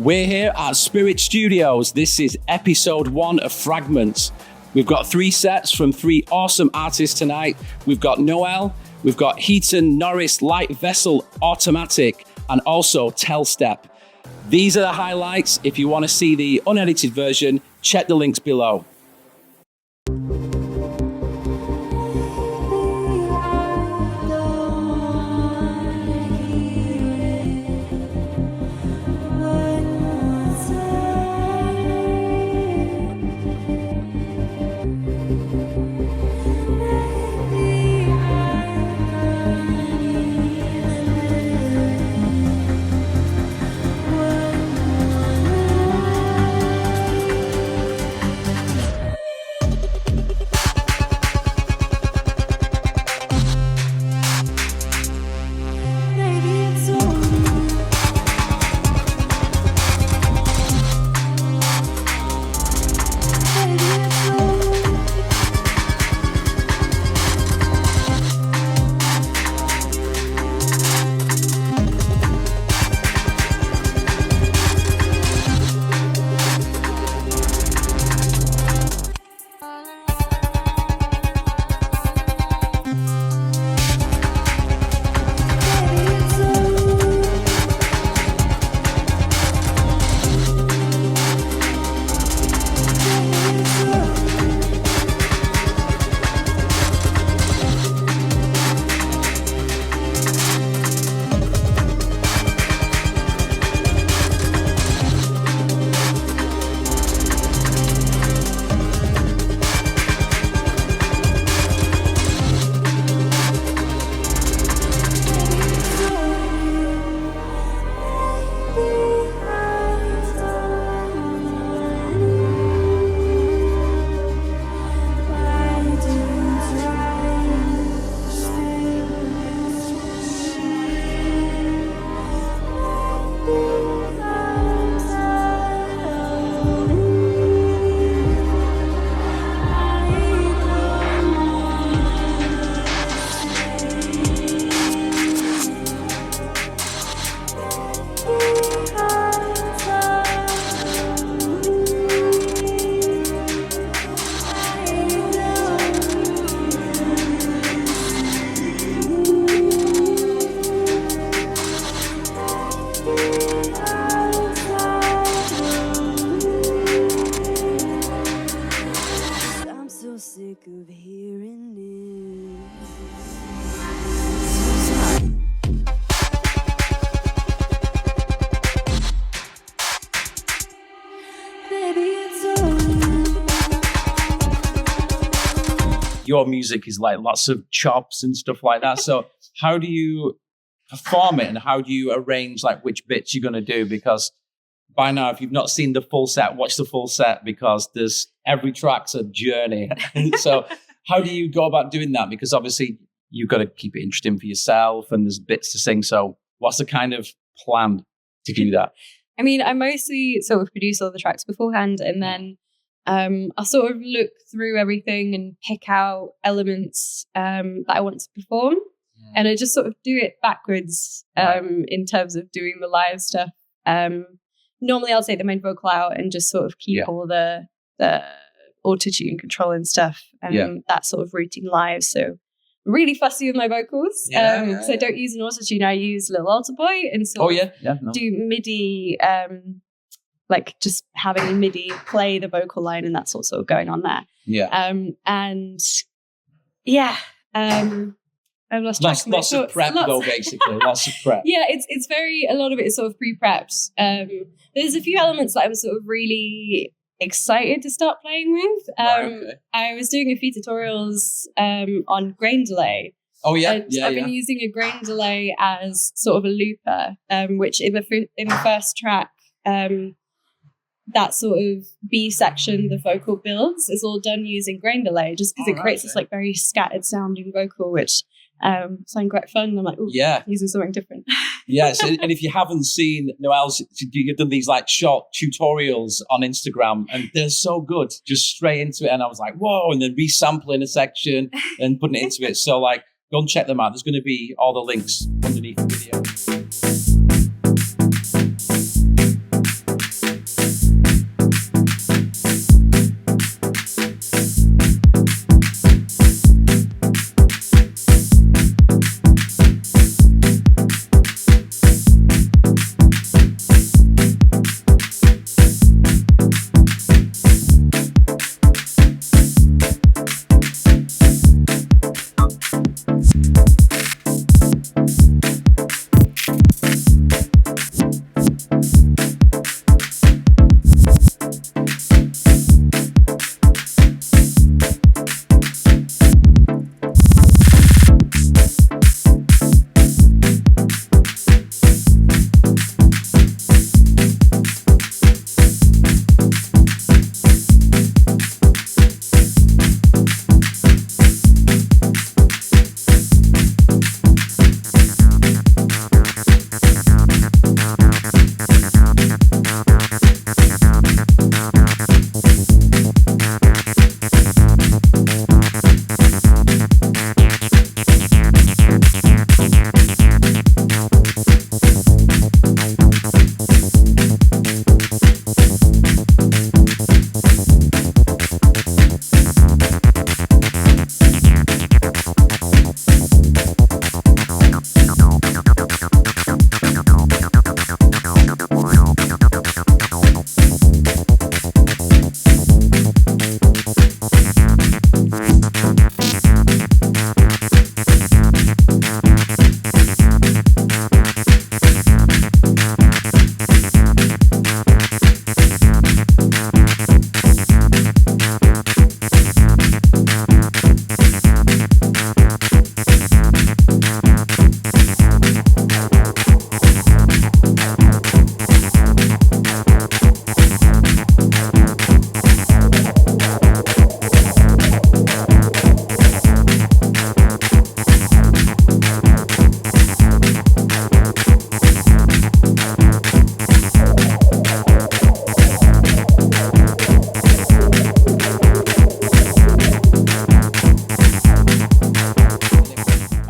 We're here at Spirit Studios. This is episode 1 of Fragments. We've got 3 sets from 3 awesome artists tonight. We've got Noel, we've got Heaton Norris Light Vessel Automatic, and also Telstep. These are the highlights. If you want to see the unedited version, check the links below. Your music is like lots of chops and stuff like that. So how do you perform it and how do you arrange like which bits you're going to do? Because by now, if you've not seen the full set, watch the full set because every track's a journey. So how do you go about doing that? Because obviously you've got to keep it interesting for yourself and there's bits to sing. So what's the kind of plan to do that? I mean, I mostly sort of produce all the tracks beforehand and then I'll sort of look through everything and pick out elements that I want to perform. And I just sort of do it backwards in terms of doing the live stuff. Normally I'll take the main vocal out and just sort of keep all the auto-tune control and stuff and that sort of routing live. So I'm really fussy with my vocals. So I don't use an auto-tune. I use Little Altar Boy and sort of do MIDI like just having MIDI play the vocal line and that's what's sort of going on there. I've lost track of my lots of prep though, basically. Lots of prep. Yeah, it's very, a lot of it is sort of pre-prepped. There's a few elements that I'm sort of really excited to start playing with. I was doing a few tutorials on grain delay. Oh yeah, I've been using a grain delay as sort of a looper, which in the first track, that sort of B section, the vocal builds, is all done using grain delay, just because it creates this like very scattered sounding vocal, which sound quite fun. And I'm like, using something different. So, and if you haven't seen Noel's, you've done these like short tutorials on Instagram, and they're so good, just straight into it. And I was like, whoa! And then resampling a section and putting it into it. So like, go and check them out. There's going to be all the links underneath the video.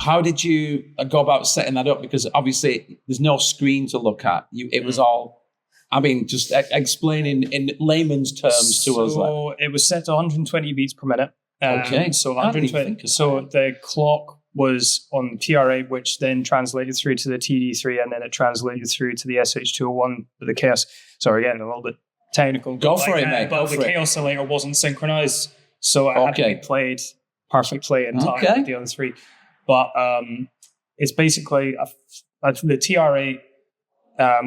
How did you go about setting that up? Because obviously there's no screen to look at. It was all, I mean, just explaining in layman's terms to us. So it was set to 120 beats per minute. Okay. So 120. So the clock was on TR8, which then translated through to the TD3, and then it translated through to the SH201 with the chaos. Sorry, getting a little bit technical. Go for it, mate. But the chaos oscillator wasn't synchronized, so it had to be played perfectly in time with the other three. But it's basically the TR8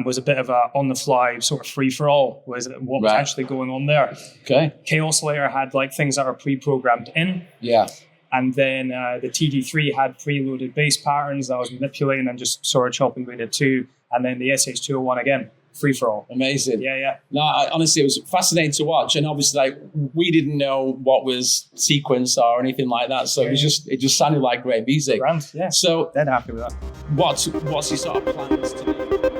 was a bit of a on-the-fly sort of free-for-all, was what was actually going on there. Okay. Chaos Oscillator had like things that are pre-programmed in. Yeah. And then the TD3 had preloaded bass patterns that I was manipulating and just sort of chopping between the two. And then the SH201 again, free-for-all. Amazing. Yeah. No, honestly, it was fascinating to watch. And obviously, like, we didn't know what was sequence or anything like that. So it just sounded like great music. Grand, yeah. So dead happy with that. What's your sort of plans to do?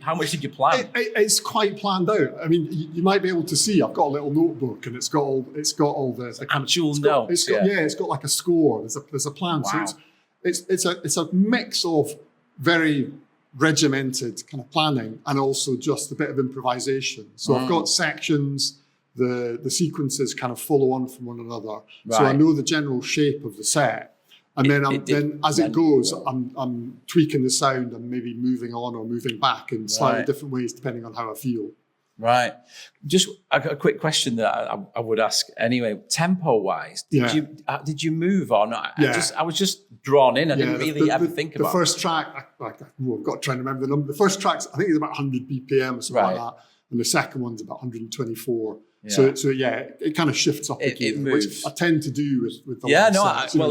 How much did you plan? It's quite planned out. I mean, you might be able to see. I've got a little notebook, and it's got all the kind actual of notes. It's got like a score. There's a plan. Wow. So it's a mix of very regimented kind of planning and also just a bit of improvisation. So I've got sections. The sequences kind of follow on from one another. Right. So I know the general shape of the set. And then as it goes, I'm tweaking the sound and maybe moving on or moving back in slightly different ways depending on how I feel. Right. Just a quick question that I would ask anyway. Tempo-wise, did you move or not? Yeah. I was just drawn in. I didn't really ever think about it. The first track, I've got to try and remember the number. The first track's, I think it's about 100 BPM or something like that. And the second one's about 124. Yeah. So it kind of shifts up a gear, moves. which I tend to do with the I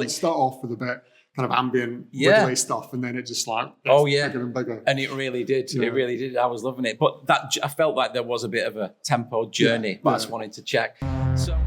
start off with a bit, kind of ambient wiggly stuff, and then it just like bigger and bigger. And it really did. It really did. I was loving it. But I felt like there was a bit of a tempo journey, but I just wanted to check. So